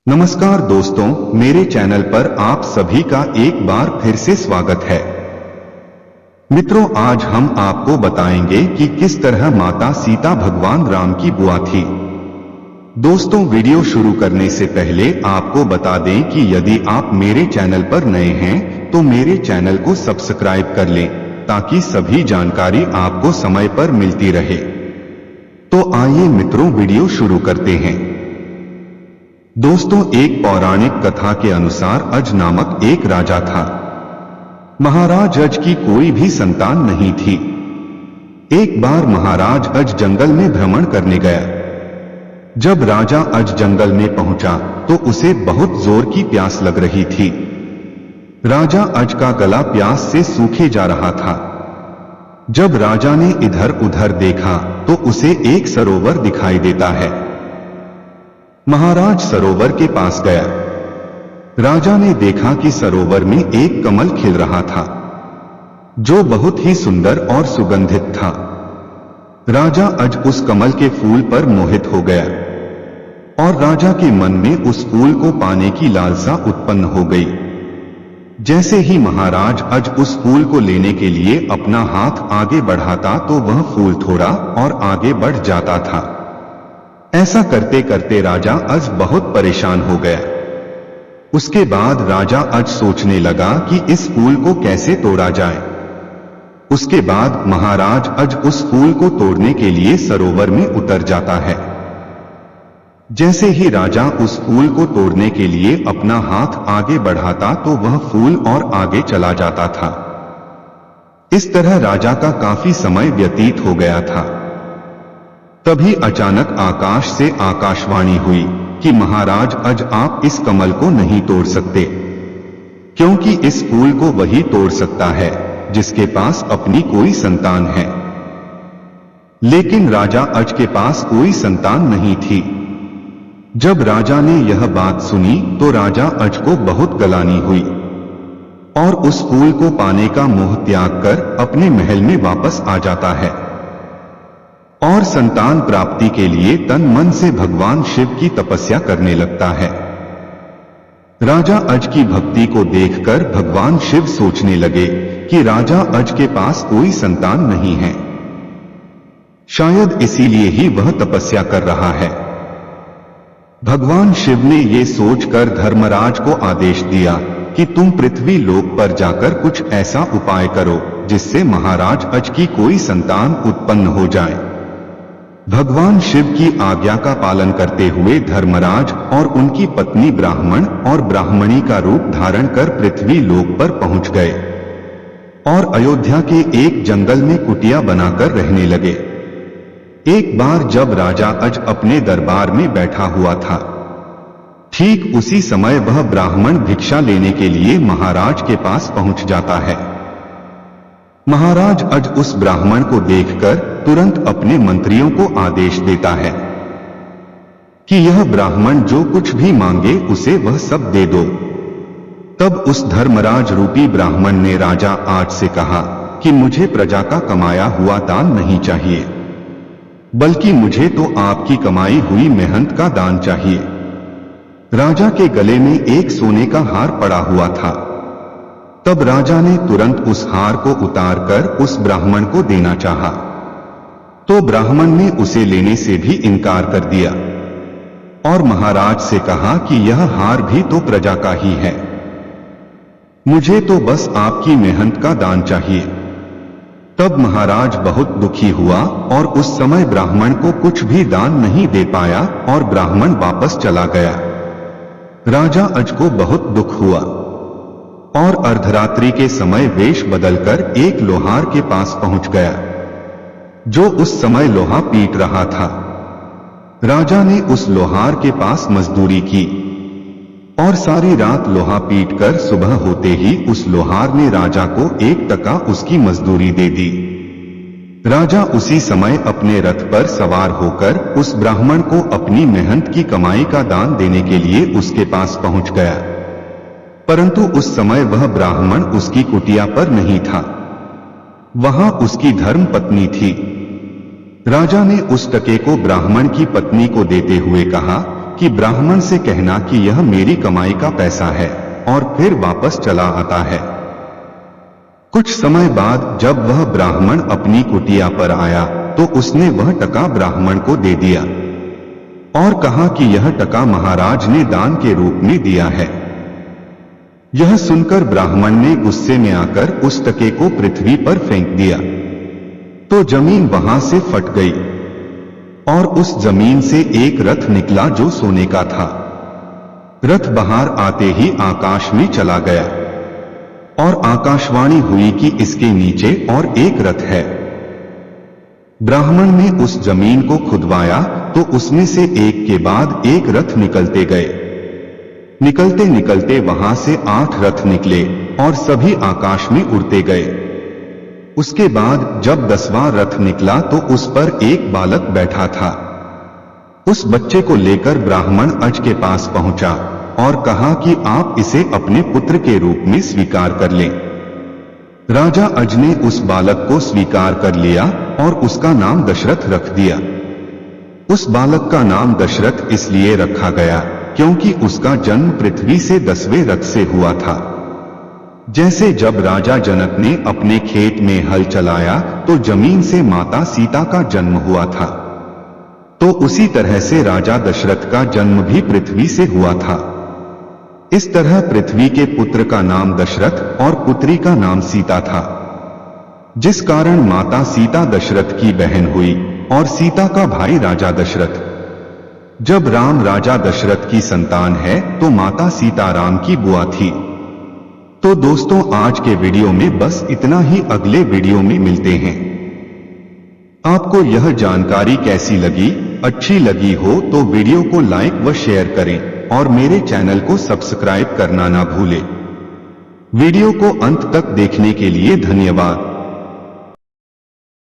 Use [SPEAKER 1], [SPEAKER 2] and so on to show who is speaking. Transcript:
[SPEAKER 1] नमस्कार दोस्तों, मेरे चैनल पर आप सभी का एक बार फिर से स्वागत है। मित्रों, आज हम आपको बताएंगे कि किस तरह माता सीता भगवान राम की बुआ थी। दोस्तों, वीडियो शुरू करने से पहले आपको बता दें कि यदि आप मेरे चैनल पर नए हैं तो मेरे चैनल को सब्सक्राइब कर लें ताकि सभी जानकारी आपको समय पर मिलती रहे। तो आइए मित्रों, वीडियो शुरू करते हैं। दोस्तों, एक पौराणिक कथा के अनुसार अज नामक एक राजा था। महाराज अज की कोई भी संतान नहीं थी। एक बार महाराज अज जंगल में भ्रमण करने गया। जब राजा अज जंगल में पहुंचा तो उसे बहुत जोर की प्यास लग रही थी। राजा अज का गला प्यास से सूखे जा रहा था। जब राजा ने इधर उधर देखा तो उसे एक सरोवर दिखाई देता है। महाराज सरोवर के पास गया। राजा ने देखा कि सरोवर में एक कमल खिल रहा था जो बहुत ही सुंदर और सुगंधित था। राजा अज उस कमल के फूल पर मोहित हो गया और राजा के मन में उस फूल को पाने की लालसा उत्पन्न हो गई। जैसे ही महाराज अज उस फूल को लेने के लिए अपना हाथ आगे बढ़ाता तो वह फूल थोड़ा और आगे बढ़ जाता था। ऐसा करते करते राजा अज बहुत परेशान हो गया। उसके बाद राजा अज सोचने लगा कि इस फूल को कैसे तोड़ा जाए। उसके बाद महाराज अज उस फूल को तोड़ने के लिए सरोवर में उतर जाता है। जैसे ही राजा उस फूल को तोड़ने के लिए अपना हाथ आगे बढ़ाता तो वह फूल और आगे चला जाता था। इस तरह राजा का काफी समय व्यतीत हो गया था। तभी अचानक आकाश से आकाशवाणी हुई कि महाराज अज आप इस कमल को नहीं तोड़ सकते, क्योंकि इस फूल को वही तोड़ सकता है जिसके पास अपनी कोई संतान है। लेकिन राजा अज के पास कोई संतान नहीं थी। जब राजा ने यह बात सुनी तो राजा अज को बहुत गलानी हुई और उस फूल को पाने का मोह त्याग कर अपने महल में वापस आ जाता है और संतान प्राप्ति के लिए तन मन से भगवान शिव की तपस्या करने लगता है। राजा अज की भक्ति को देखकर भगवान शिव सोचने लगे कि राजा अज के पास कोई संतान नहीं है, शायद इसीलिए ही वह तपस्या कर रहा है। भगवान शिव ने यह सोचकर धर्मराज को आदेश दिया कि तुम पृथ्वी लोक पर जाकर कुछ ऐसा उपाय करो जिससे महाराज अज की कोई संतान उत्पन्न हो जाए। भगवान शिव की आज्ञा का पालन करते हुए धर्मराज और उनकी पत्नी ब्राह्मण और ब्राह्मणी का रूप धारण कर पृथ्वी लोक पर पहुंच गए और अयोध्या के एक जंगल में कुटिया बनाकर रहने लगे। एक बार जब राजा अज अपने दरबार में बैठा हुआ था, ठीक उसी समय वह ब्राह्मण भिक्षा लेने के लिए महाराज के पास पहुंच जाता है। महाराज अज उस ब्राह्मण को देखकर तुरंत अपने मंत्रियों को आदेश देता है कि यह ब्राह्मण जो कुछ भी मांगे उसे वह सब दे दो। तब उस धर्मराज रूपी ब्राह्मण ने राजा अज से कहा कि मुझे प्रजा का कमाया हुआ दान नहीं चाहिए, बल्कि मुझे तो आपकी कमाई हुई मेहनत का दान चाहिए। राजा के गले में एक सोने का हार पड़ा हुआ था। तब राजा ने तुरंत उस हार को उतारकर उस ब्राह्मण को देना चाहा, तो ब्राह्मण ने उसे लेने से भी इनकार कर दिया और महाराज से कहा कि यह हार भी तो प्रजा का ही है, मुझे तो बस आपकी मेहनत का दान चाहिए। तब महाराज बहुत दुखी हुआ और उस समय ब्राह्मण को कुछ भी दान नहीं दे पाया और ब्राह्मण वापस चला गया। राजा अज को बहुत दुख हुआ और अर्धरात्रि के समय वेश बदलकर एक लोहार के पास पहुंच गया जो उस समय लोहा पीट रहा था। राजा ने उस लोहार के पास मजदूरी की और सारी रात लोहा पीटकर सुबह होते ही उस लोहार ने राजा को 1 टका उसकी मजदूरी दे दी। राजा उसी समय अपने रथ पर सवार होकर उस ब्राह्मण को अपनी मेहनत की कमाई का दान देने के लिए उसके पास पहुंच गया, परंतु उस समय वह ब्राह्मण उसकी कुटिया पर नहीं था, वहां उसकी धर्म पत्नी थी। राजा ने उस टके को ब्राह्मण की पत्नी को देते हुए कहा कि ब्राह्मण से कहना कि यह मेरी कमाई का पैसा है और फिर वापस चला आता है। कुछ समय बाद जब वह ब्राह्मण अपनी कुटिया पर आया तो उसने वह टका ब्राह्मण को दे दिया और कहा कि यह टका महाराज ने दान के रूप में दिया है। यह सुनकर ब्राह्मण ने गुस्से में आकर उस टके को पृथ्वी पर फेंक दिया तो जमीन वहां से फट गई और उस जमीन से एक रथ निकला जो सोने का था। रथ बाहर आते ही आकाश में चला गया और आकाशवाणी हुई कि इसके नीचे और एक रथ है। ब्राह्मण ने उस जमीन को खुदवाया तो उसमें से एक के बाद एक रथ निकलते गए। निकलते निकलते वहां से 8 रथ निकले और सभी आकाश में उड़ते गए। उसके बाद जब 10वां रथ निकला तो उस पर एक बालक बैठा था। उस बच्चे को लेकर ब्राह्मण अज के पास पहुंचा और कहा कि आप इसे अपने पुत्र के रूप में स्वीकार कर लें। राजा अज ने उस बालक को स्वीकार कर लिया और उसका नाम दशरथ रख दिया। उस बालक का नाम दशरथ इसलिए रखा गया क्योंकि उसका जन्म पृथ्वी से 10वें रथ से हुआ था। जैसे जब राजा जनक ने अपने खेत में हल चलाया तो जमीन से माता सीता का जन्म हुआ था, तो उसी तरह से राजा दशरथ का जन्म भी पृथ्वी से हुआ था। इस तरह पृथ्वी के पुत्र का नाम दशरथ और पुत्री का नाम सीता था, जिस कारण माता सीता दशरथ की बहन हुई और सीता का भाई राजा दशरथ। जब राम राजा दशरथ की संतान है तो माता सीता राम की बुआ थी। तो दोस्तों आज के वीडियो में बस इतना ही, अगले वीडियो में मिलते हैं। आपको यह जानकारी कैसी लगी? अच्छी लगी हो तो वीडियो को लाइक व शेयर करें और मेरे चैनल को सब्सक्राइब करना ना भूलें। वीडियो को अंत तक देखने के लिए धन्यवाद।